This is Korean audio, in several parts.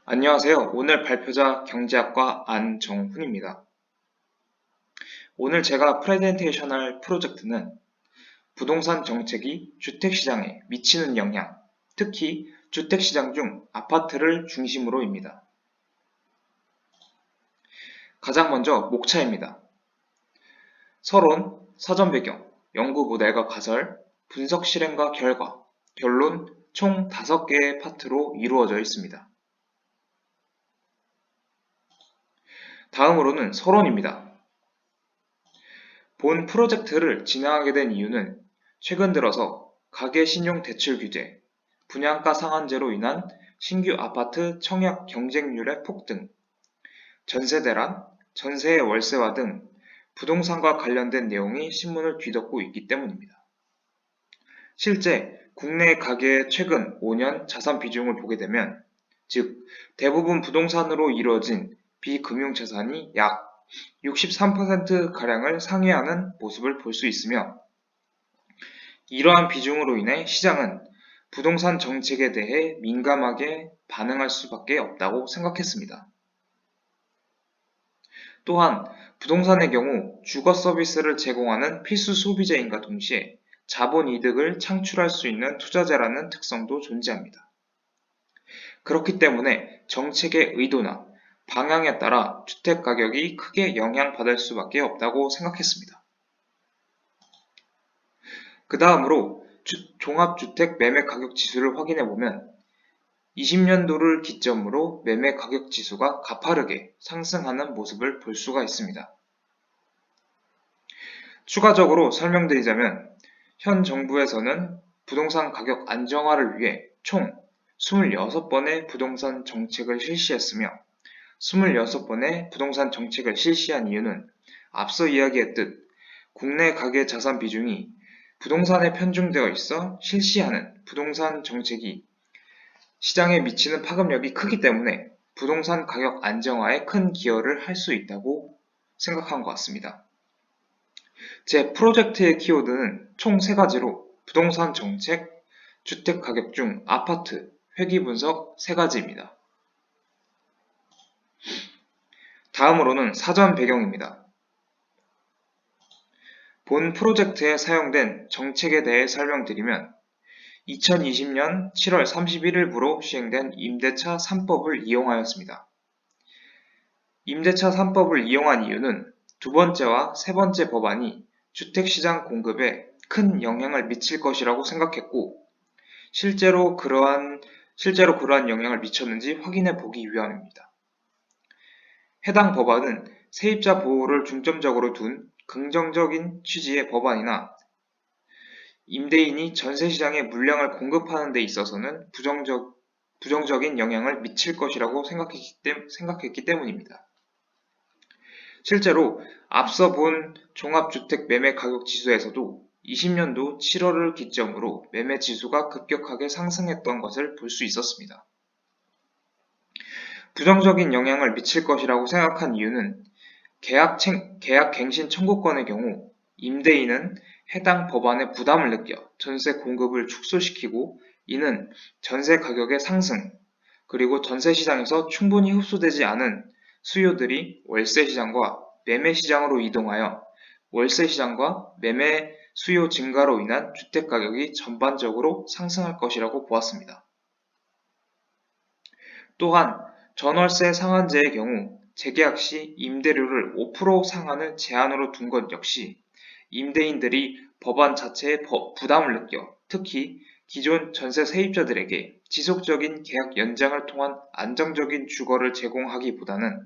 안녕하세요. 오늘 발표자 경제학과 안정훈입니다. 오늘 제가 프레젠테이션 할 프로젝트는 부동산 정책이 주택시장에 미치는 영향, 특히 주택시장 중 아파트를 중심으로입니다. 가장 먼저 목차입니다. 서론, 사전 배경, 연구 모델과 가설, 분석 실행과 결과, 결론 총 5개의 파트로 이루어져 있습니다. 다음으로는 서론입니다. 본 프로젝트를 진행하게 된 이유는 최근 들어서 가계신용 대출 규제, 분양가 상한제로 인한 신규 아파트 청약 경쟁률의 폭등, 전세 대란, 전세의 월세화 등 부동산과 관련된 내용이 신문을 뒤덮고 있기 때문입니다. 실제 국내 가계의 최근 5년 자산 비중을 보게 되면, 즉 대부분 부동산으로 이루어진 비금융자산이 약 63%가량을 상회하는 모습을 볼 수 있으며, 이러한 비중으로 인해 시장은 부동산 정책에 대해 민감하게 반응할 수밖에 없다고 생각했습니다. 또한 부동산의 경우 주거 서비스를 제공하는 필수 소비재인과 동시에 자본 이득을 창출할 수 있는 투자재라는 특성도 존재합니다. 그렇기 때문에 정책의 의도나 방향에 따라 주택 가격이 크게 영향받을 수밖에 없다고 생각했습니다. 그 다음으로 종합주택 매매가격지수를 확인해보면 20년도를 기점으로 매매가격지수가 가파르게 상승하는 모습을 볼 수가 있습니다. 추가적으로 설명드리자면 현 정부에서는 부동산 가격 안정화를 위해 총 26번의 부동산 정책을 실시했으며, 26번의 부동산 정책을 실시한 이유는 앞서 이야기했듯 국내 가계 자산 비중이 부동산에 편중되어 있어 실시하는 부동산 정책이 시장에 미치는 파급력이 크기 때문에 부동산 가격 안정화에 큰 기여를 할 수 있다고 생각한 것 같습니다. 제 프로젝트의 키워드는 총 3가지로 부동산 정책, 주택 가격 중 아파트, 회귀 분석 3가지입니다. 다음으로는 사전 배경입니다. 본 프로젝트에 사용된 정책에 대해 설명드리면 2020년 7월 31일부로 시행된 임대차 3법을 이용하였습니다. 임대차 3법을 이용한 이유는 두 번째와 세 번째 법안이 주택시장 공급에 큰 영향을 미칠 것이라고 생각했고, 실제로 그러한 영향을 미쳤는지 확인해 보기 위함입니다. 해당 법안은 세입자 보호를 중점적으로 둔 긍정적인 취지의 법안이나 임대인이 전세시장에 물량을 공급하는 데 있어서는 부정적인 영향을 미칠 것이라고 생각했기 때문입니다. 실제로 앞서 본 종합주택 매매가격지수에서도 20년도 7월을 기점으로 매매지수가 급격하게 상승했던 것을 볼 수 있었습니다. 부정적인 영향을 미칠 것이라고 생각한 이유는 계약갱신 청구권의 경우 임대인은 해당 법안의 부담을 느껴 전세 공급을 축소시키고, 이는 전세 가격의 상승, 그리고 전세시장에서 충분히 흡수되지 않은 수요들이 월세시장과 매매시장으로 이동하여 월세시장과 매매 수요 증가로 인한 주택가격이 전반적으로 상승할 것이라고 보았습니다. 또한 전월세 상한제의 경우 재계약 시 임대료를 5% 상한을 제한으로 둔 것 역시 임대인들이 법안 자체에 부담을 느껴 특히 기존 전세 세입자들에게 지속적인 계약 연장을 통한 안정적인 주거를 제공하기보다는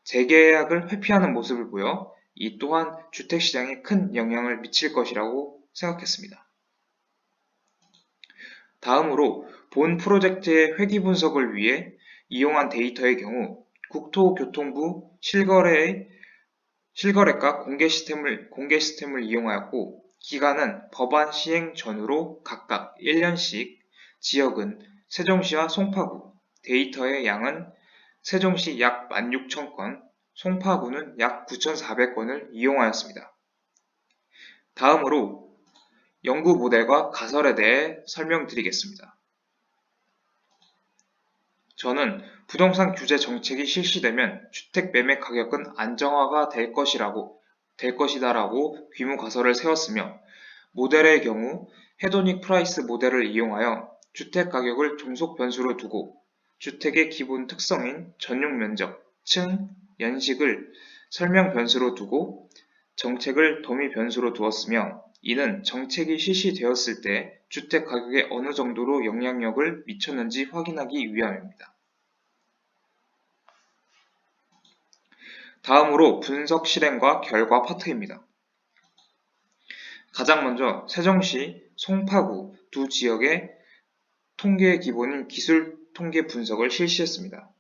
재계약을 회피하는 모습을 보여 이 또한 주택시장에 큰 영향을 미칠 것이라고 생각했습니다. 다음으로 본 프로젝트의 회귀 분석을 위해 이용한 데이터의 경우 국토교통부 실거래가 공개 시스템을 이용하였고, 기간은 법안 시행 전후로 각각 1년씩, 지역은 세종시와 송파구, 데이터의 양은 세종시 약 16,000건, 송파구는 약 9,400건을 이용하였습니다. 다음으로 연구 모델과 가설에 대해 설명드리겠습니다. 저는 부동산 규제 정책이 실시되면 주택 매매 가격은 안정화가 될 것이다라고 귀무가설을 세웠으며 모델의 경우 헤도닉 프라이스 모델을 이용하여 주택 가격을 종속 변수로 두고 주택의 기본 특성인 전용 면적, 층, 연식을 설명 변수로 두고 정책을 도미 변수로 두었으며 이는 정책이 실시되었을 때 주택 가격에 어느 정도로 영향력을 미쳤는지 확인하기 위함입니다. 다음으로 분석 실행과 결과 파트입니다. 가장 먼저 세종시, 송파구 두 지역의 통계의 기본인 기술 통계 분석을 실시했습니다.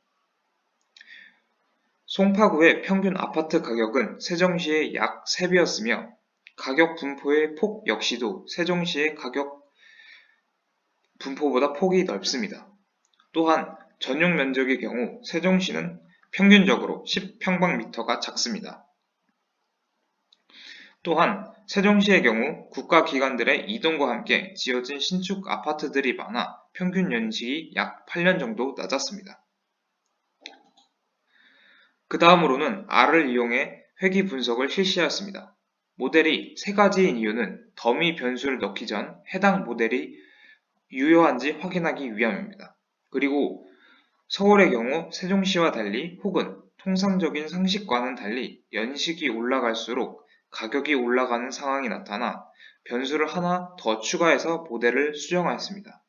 송파구의 평균 아파트 가격은 세종시의 약 3배였으며 가격 분포의 폭 역시도 세종시의 가격 분포보다 폭이 넓습니다. 또한 전용 면적의 경우 세종시는 평균적으로 10평방미터가 작습니다. 또한 세종시의 경우 국가기관들의 이동과 함께 지어진 신축 아파트들이 많아 평균 연식이 약 8년 정도 낮았습니다. 그 다음으로는 R을 이용해 회귀 분석을 실시하였습니다. 모델이 세 가지인 이유는 더미 변수를 넣기 전 해당 모델이 유효한지 확인하기 위함입니다. 그리고 서울의 경우 세종시와 달리 혹은 통상적인 상식과는 달리 연식이 올라갈수록 가격이 올라가는 상황이 나타나 변수를 하나 더 추가해서 모델을 수정하였습니다.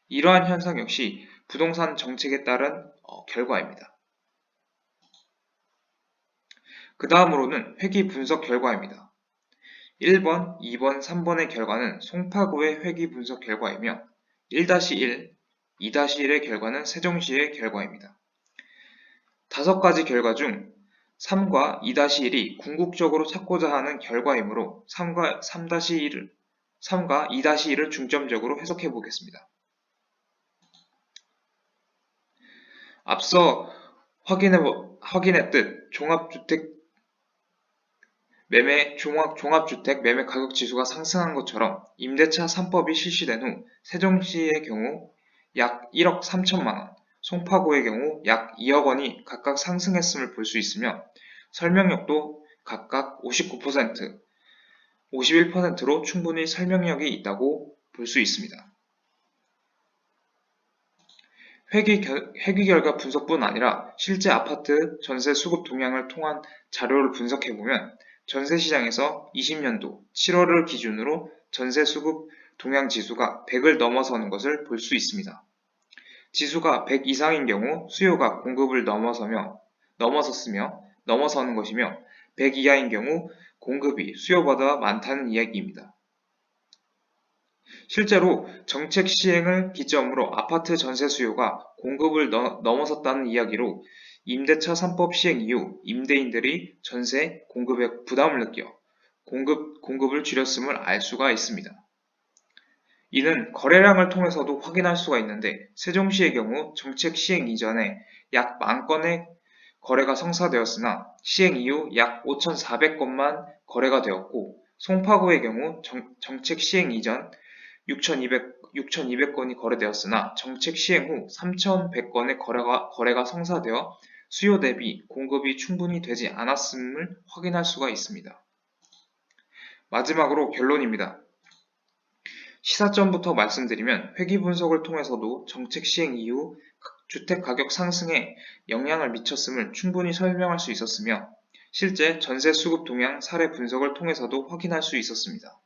이러한 현상 역시 부동산 정책에 따른 결과입니다. 그 다음으로는 회귀 분석 결과입니다. 1번, 2번, 3번의 결과는 송파구의 회귀 분석 결과이며 1-1, 2-1의 결과는 세종시의 결과입니다. 5가지 결과 중 3과 2-1이 궁극적으로 찾고자 하는 결과이므로 3과 2-1을 중점적으로 해석해 보겠습니다. 앞서 확인했듯 종합주택 매매 가격 지수가 상승한 것처럼 임대차 3법이 실시된 후 세종시의 경우 약 1억 3천만 원, 송파구의 경우 약 2억 원이 각각 상승했음을 볼 수 있으며 설명력도 각각 59%, 51%로 충분히 설명력이 있다고 볼 수 있습니다. 회귀 결과 분석뿐 아니라 실제 아파트 전세 수급 동향을 통한 자료를 분석해보면 전세시장에서 20년도 7월을 기준으로 전세 수급 동향 지수가 100을 넘어서는 것을 볼 수 있습니다. 지수가 100 이상인 경우 수요가 공급을 넘어서는 것이며 100 이하인 경우 공급이 수요보다 많다는 이야기입니다. 실제로 정책 시행을 기점으로 아파트 전세 수요가 공급을 넘어섰다는 이야기로 임대차 3법 시행 이후 임대인들이 전세 공급에 부담을 느껴 공급을 줄였음을 알 수가 있습니다. 이는 거래량을 통해서도 확인할 수가 있는데 세종시의 경우 정책 시행 이전에 약 10,000건의 거래가 성사되었으나 시행 이후 약 5,400건만 거래가 되었고 송파구의 경우 정책 시행 이전 6,200건이 거래되었으나 정책 시행 후 3,100건의 거래가 성사되어 수요 대비 공급이 충분히 되지 않았음을 확인할 수가 있습니다. 마지막으로 결론입니다. 시사점부터 말씀드리면 회귀 분석을 통해서도 정책 시행 이후 주택 가격 상승에 영향을 미쳤음을 충분히 설명할 수 있었으며 실제 전세 수급 동향 사례 분석을 통해서도 확인할 수 있었습니다.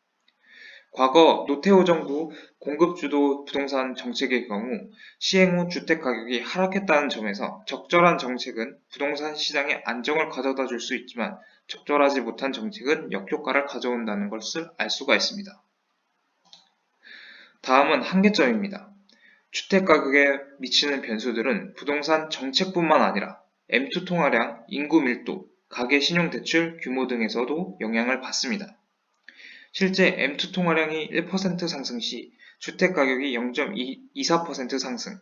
과거 노태우 정부 공급주도 부동산 정책의 경우 시행 후 주택 가격이 하락했다는 점에서 적절한 정책은 부동산 시장에 안정을 가져다 줄 수 있지만 적절하지 못한 정책은 역효과를 가져온다는 것을 알 수가 있습니다. 다음은 한계점입니다. 주택 가격에 미치는 변수들은 부동산 정책뿐만 아니라 M2 통화량, 인구 밀도, 가계 신용 대출 규모 등에서도 영향을 받습니다. 실제 M2 통화량이 1% 상승 시 주택 가격이 0.24% 상승,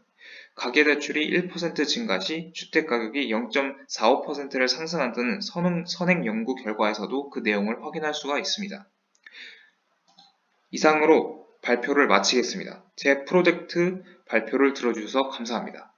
가계대출이 1% 증가 시 주택 가격이 0.45%를 상승한다는 선행 연구 결과에서도 그 내용을 확인할 수가 있습니다. 이상으로 발표를 마치겠습니다. 제 프로젝트 발표를 들어주셔서 감사합니다.